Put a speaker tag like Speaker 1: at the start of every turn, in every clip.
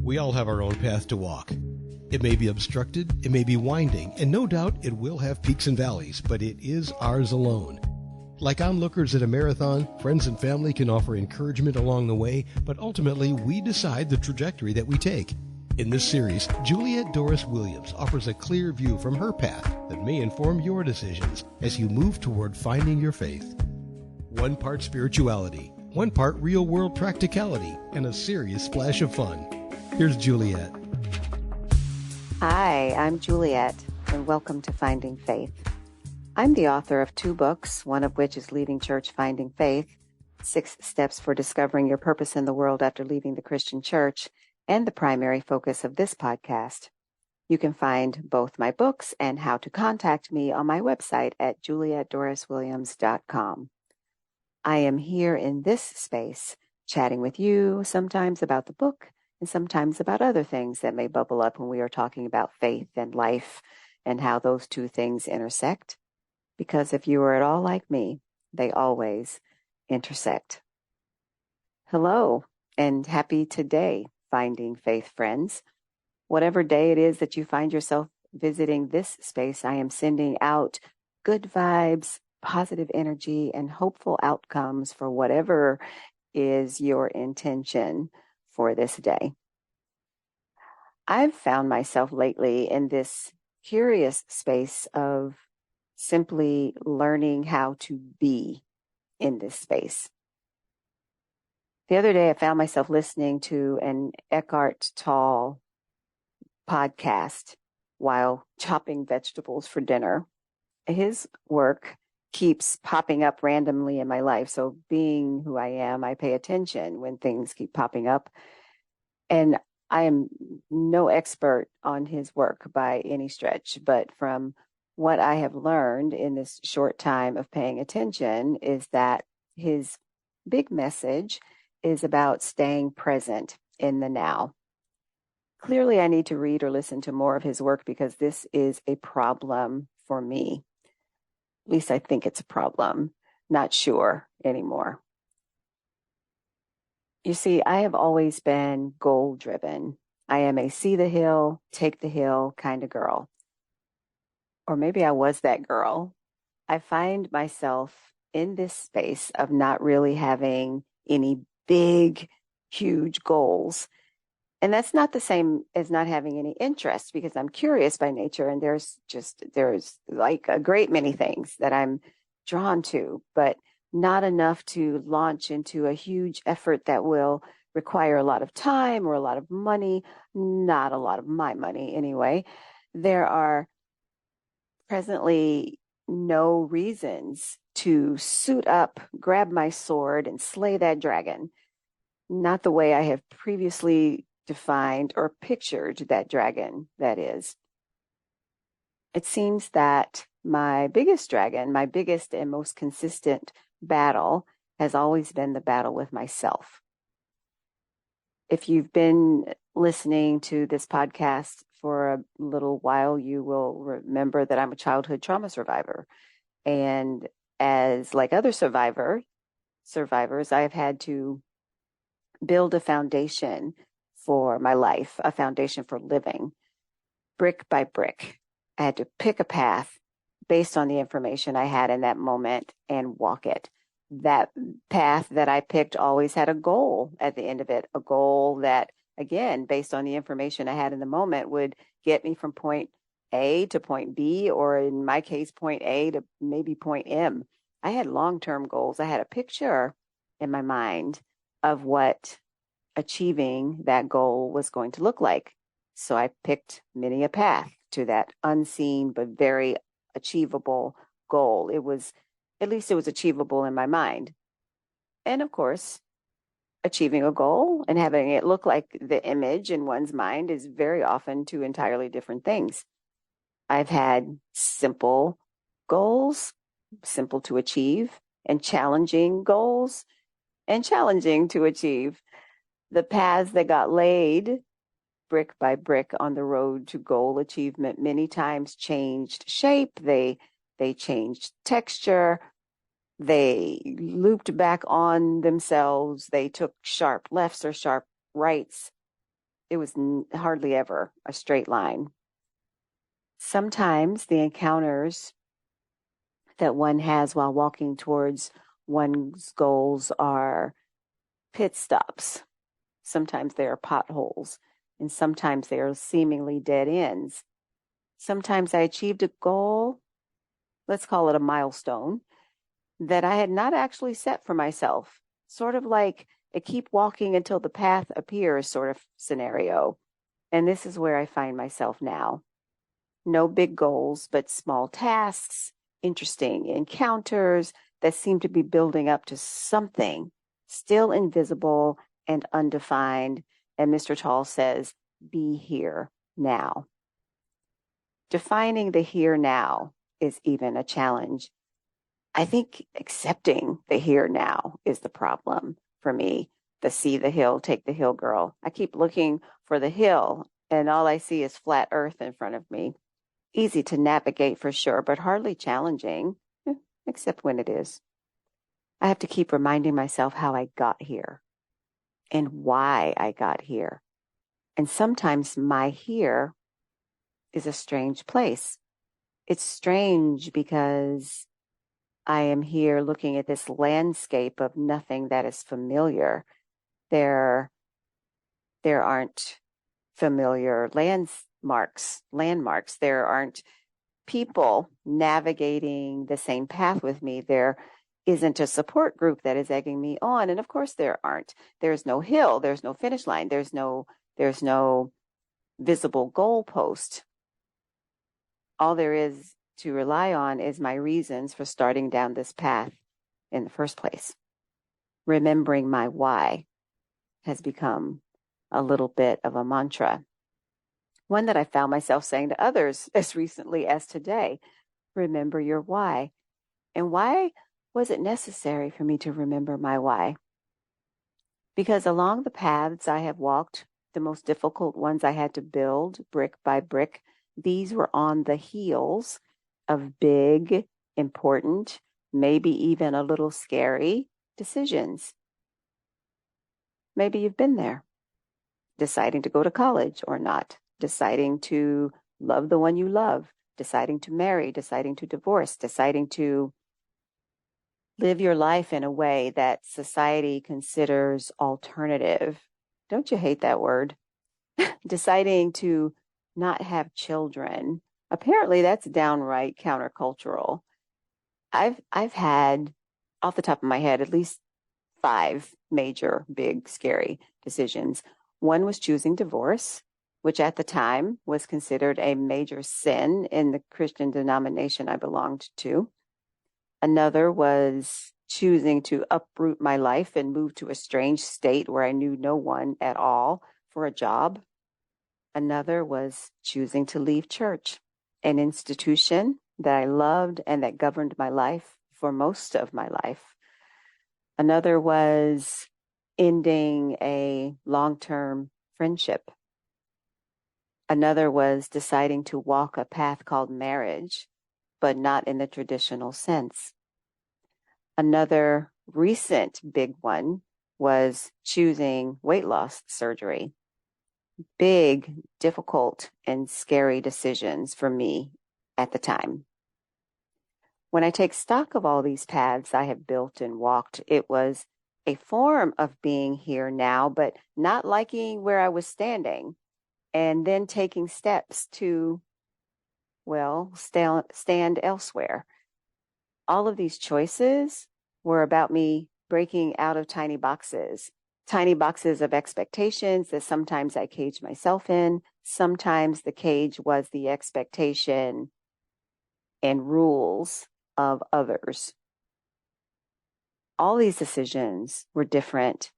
Speaker 1: We all have our own path to walk. It may be obstructed, it may be winding, and no doubt it will have peaks and valleys, but it is ours alone. Like onlookers at a marathon, friends and family can offer encouragement along the way, but ultimately we decide the trajectory that we take. In this series, Juliet Doris Williams offers a clear view from her path that may inform your decisions as you move toward finding your faith. One part spirituality, one part real-world practicality, and a serious splash of fun. Here's Juliet.
Speaker 2: Hi, I'm Juliet, and welcome to Finding Faith. I'm the author of 2 books, one of which is Leaving Church, Finding Faith, 6 Steps for Discovering Your Purpose in the World After Leaving the Christian Church, and the primary focus of this podcast. You can find both my books and how to contact me on my website at julietdoriswilliams.com. I am here in this space, chatting with you, sometimes about the book, and sometimes about other things that may bubble up when we are talking about faith and life and how those two things intersect. Because if you are at all like me, they always intersect. Hello, and happy today, Finding Faith friends. Whatever day it is that you find yourself visiting this space, I am sending out good vibes, positive energy, and hopeful outcomes for whatever is your intention for this day. I've found myself lately in this curious space of simply learning how to be in this space. The other day, I found myself listening to an Eckhart Tolle podcast while chopping vegetables for dinner. His work keeps popping up randomly in my life. So being who I am, I pay attention when things keep popping up. And I am no expert on his work by any stretch, but from what I have learned in this short time of paying attention is that his big message is about staying present in the now. Clearly, I need to read or listen to more of his work because this is a problem for me. At least I think it's a problem. Not sure anymore. You see, I have always been goal-driven. I am a see the hill, take the hill kind of girl. Or maybe I was that girl. I find myself in this space of not really having any big, huge goals. And that's not the same as not having any interest because I'm curious by nature and there's like a great many things that I'm drawn to, but not enough to launch into a huge effort that will require a lot of time or a lot of money, not a lot of my money anyway. There are presently no reasons to suit up, grab my sword, and slay that dragon. Not the way I have previously defined or pictured that dragon, that is. It seems that my biggest dragon, my biggest and most consistent battle has always been the battle with myself. If you've been listening to this podcast for a little while, you will remember that I'm a childhood trauma survivor. And as like other survivors, I have had to build a foundation for my life, a foundation for living, brick by brick. I had to pick a path based on the information I had in that moment and walk it. That path that I picked always had a goal at the end of it, a goal that, again, based on the information I had in the moment, would get me from point A to point B, or in my case, point A to maybe point M. I had long-term goals. I had a picture in my mind of what achieving that goal was going to look like. So I picked many a path to that unseen but very achievable goal. At least it was achievable in my mind. And of course, achieving a goal and having it look like the image in one's mind is very often 2 entirely different things. I've had simple goals, simple to achieve, and challenging goals, and challenging to achieve. The paths that got laid brick by brick on the road to goal achievement many times changed shape. They changed texture. They looped back on themselves. They took sharp lefts or sharp rights. it was hardly ever a straight line. Sometimes the encounters that one has while walking towards one's goals are pit stops. Sometimes they are potholes, and sometimes they are seemingly dead ends. Sometimes I achieved a goal, let's call it a milestone, that I had not actually set for myself, sort of like a keep walking until the path appears sort of scenario. And this is where I find myself now. No big goals, but small tasks, interesting encounters that seem to be building up to something still invisible and undefined. And Mr. Tall says, be here now. Defining the here now is even a challenge. I think accepting the here now is the problem for me. The see the hill, take the hill girl. I keep looking for the hill and all I see is flat earth in front of me. Easy to navigate for sure, but hardly challenging, except when it is. I have to keep reminding myself how I got here and why I got here. And sometimes my here is a strange place. It's strange because I am here looking at this landscape of nothing that is familiar. There aren't familiar landmarks. There aren't people navigating the same path with me. There isn't a support group that is egging me on. And of course there aren't. There's no hill. There's no finish line. There's no visible goalpost. All there is to rely on is my reasons for starting down this path in the first place. Remembering my why has become a little bit of a mantra. One that I found myself saying to others as recently as today. Remember your why. And why was it necessary for me to remember my why? Because along the paths I have walked, the most difficult ones I had to build brick by brick, these were on the heels of big, important, maybe even a little scary decisions. Maybe you've been there, deciding to go to college or not, deciding to love the one you love, deciding to marry, deciding to divorce, deciding to live your life in a way that society considers alternative. Don't you hate that word? Deciding to not have children. Apparently that's downright countercultural. I've had, off the top of my head, at least 5 major, big, scary decisions. One was choosing divorce, which at the time was considered a major sin in the Christian denomination I belonged to. Another was choosing to uproot my life and move to a strange state where I knew no one at all for a job. Another was choosing to leave church, an institution that I loved and that governed my life for most of my life. Another was ending a long-term friendship. Another was deciding to walk a path called marriage, but not in the traditional sense. Another recent big one was choosing weight loss surgery. Big, difficult, and scary decisions for me at the time. When I take stock of all these paths I have built and walked, it was a form of being here now, but not liking where I was standing, and then taking steps to, well, stand elsewhere. All of these choices were about me breaking out of tiny boxes of expectations that sometimes I caged myself in. Sometimes the cage was the expectation and rules of others. All these decisions were different,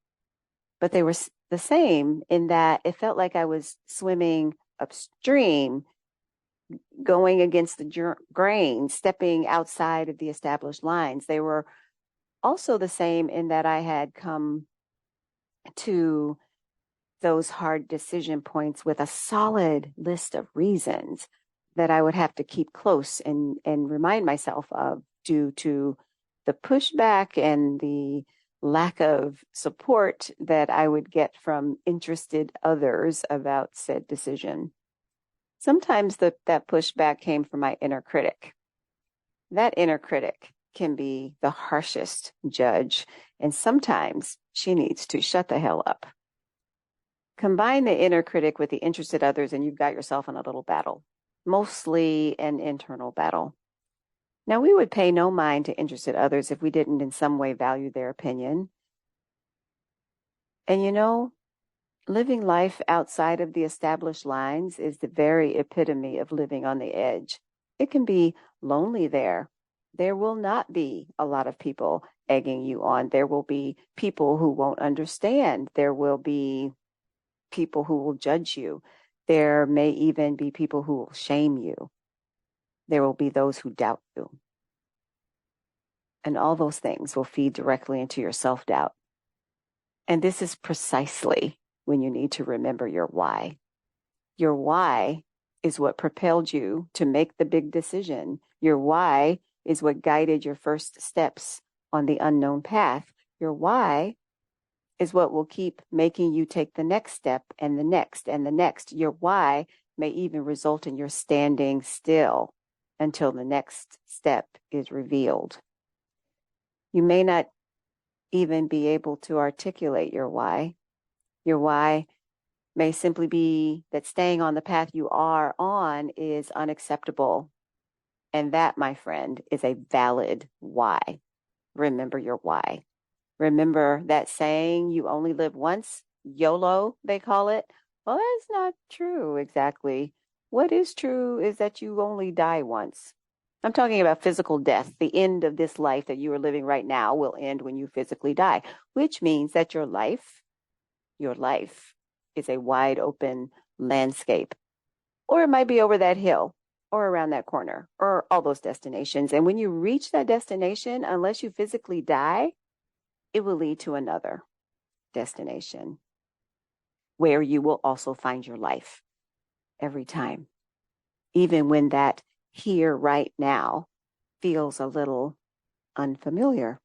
Speaker 2: but they were the same in that it felt like I was swimming upstream, going against the grain, stepping outside of the established lines. They were also the same in that I had come to those hard decision points with a solid list of reasons that I would have to keep close and remind myself of due to the pushback and the lack of support that I would get from interested others about said decision. Sometimes that pushback came from my inner critic. That inner critic can be the harshest judge, and sometimes she needs to shut the hell up. Combine the inner critic with the interested others, and you've got yourself in a little battle, mostly an internal battle. Now, we would pay no mind to interested others if we didn't in some way value their opinion. And living life outside of the established lines is the very epitome of living on the edge. It can be lonely there. There will not be a lot of people egging you on. There will be people who won't understand. There will be people who will judge you. There may even be people who will shame you. There will be those who doubt you. And all those things will feed directly into your self-doubt. And this is precisely when you need to remember your why. Your why is what propelled you to make the big decision. Your why is what guided your first steps on the unknown path. Your why is what will keep making you take the next step and the next and the next. Your why may even result in your standing still until the next step is revealed. You may not even be able to articulate your why. Your why may simply be that staying on the path you are on is unacceptable. And that, my friend, is a valid why. Remember your why. Remember that saying, you only live once, YOLO, they call it. Well, that's not true exactly. What is true is that you only die once. I'm talking about physical death. The end of this life that you are living right now will end when you physically die, which means that your life is a wide open landscape. Or it might be over that hill or around that corner or all those destinations. And when you reach that destination, unless you physically die, it will lead to another destination where you will also find your life every time, even when that here right now feels a little unfamiliar.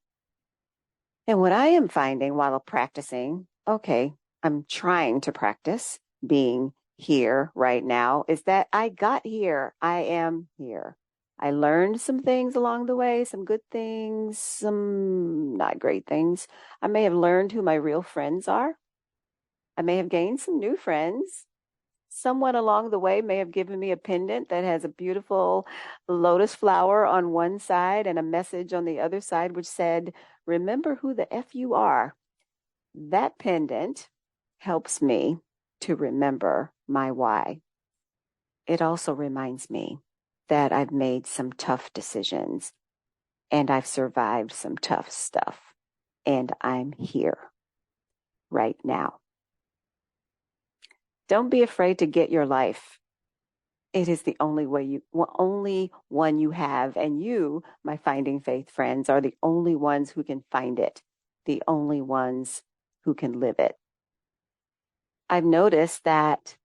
Speaker 2: And what I am finding while practicing, I'm trying to practice being here right now, is that I got here. I am here. I learned some things along the way, some good things, some not great things. I may have learned who my real friends are. I may have gained some new friends. Someone along the way may have given me a pendant that has a beautiful lotus flower on one side and a message on the other side, which said, remember who the F you are. That pendant helps me to remember my why. It also reminds me that I've made some tough decisions and I've survived some tough stuff, and I'm here right now. Don't be afraid to get your life. It is the only one you have, and you, my Finding Faith friends, are the only ones who can find it, the only ones who can live it. I've noticed that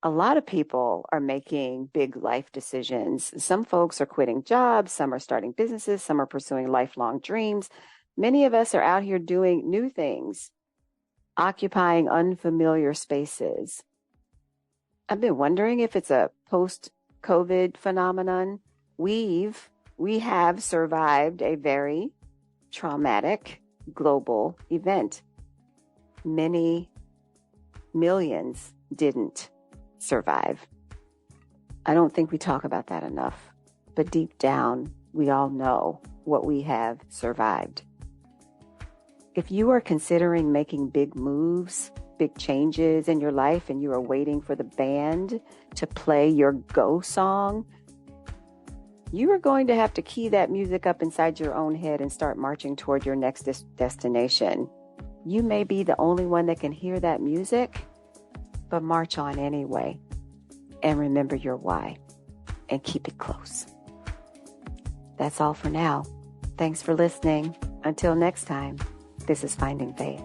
Speaker 2: a lot of people are making big life decisions. Some folks are quitting jobs, some are starting businesses, some are pursuing lifelong dreams. Many of us are out here doing new things, occupying unfamiliar spaces. I've been wondering if it's a post-COVID phenomenon. We have survived a very traumatic global event. Many millions didn't survive. I don't think we talk about that enough, but deep down, we all know what we have survived. If you are considering making big moves, big changes in your life, and you are waiting for the band to play your go song, you are going to have to key that music up inside your own head and start marching toward your next destination. You may be the only one that can hear that music, but march on anyway. And remember your why and keep it close. That's all for now. Thanks for listening. Until next time, this is Finding Faith.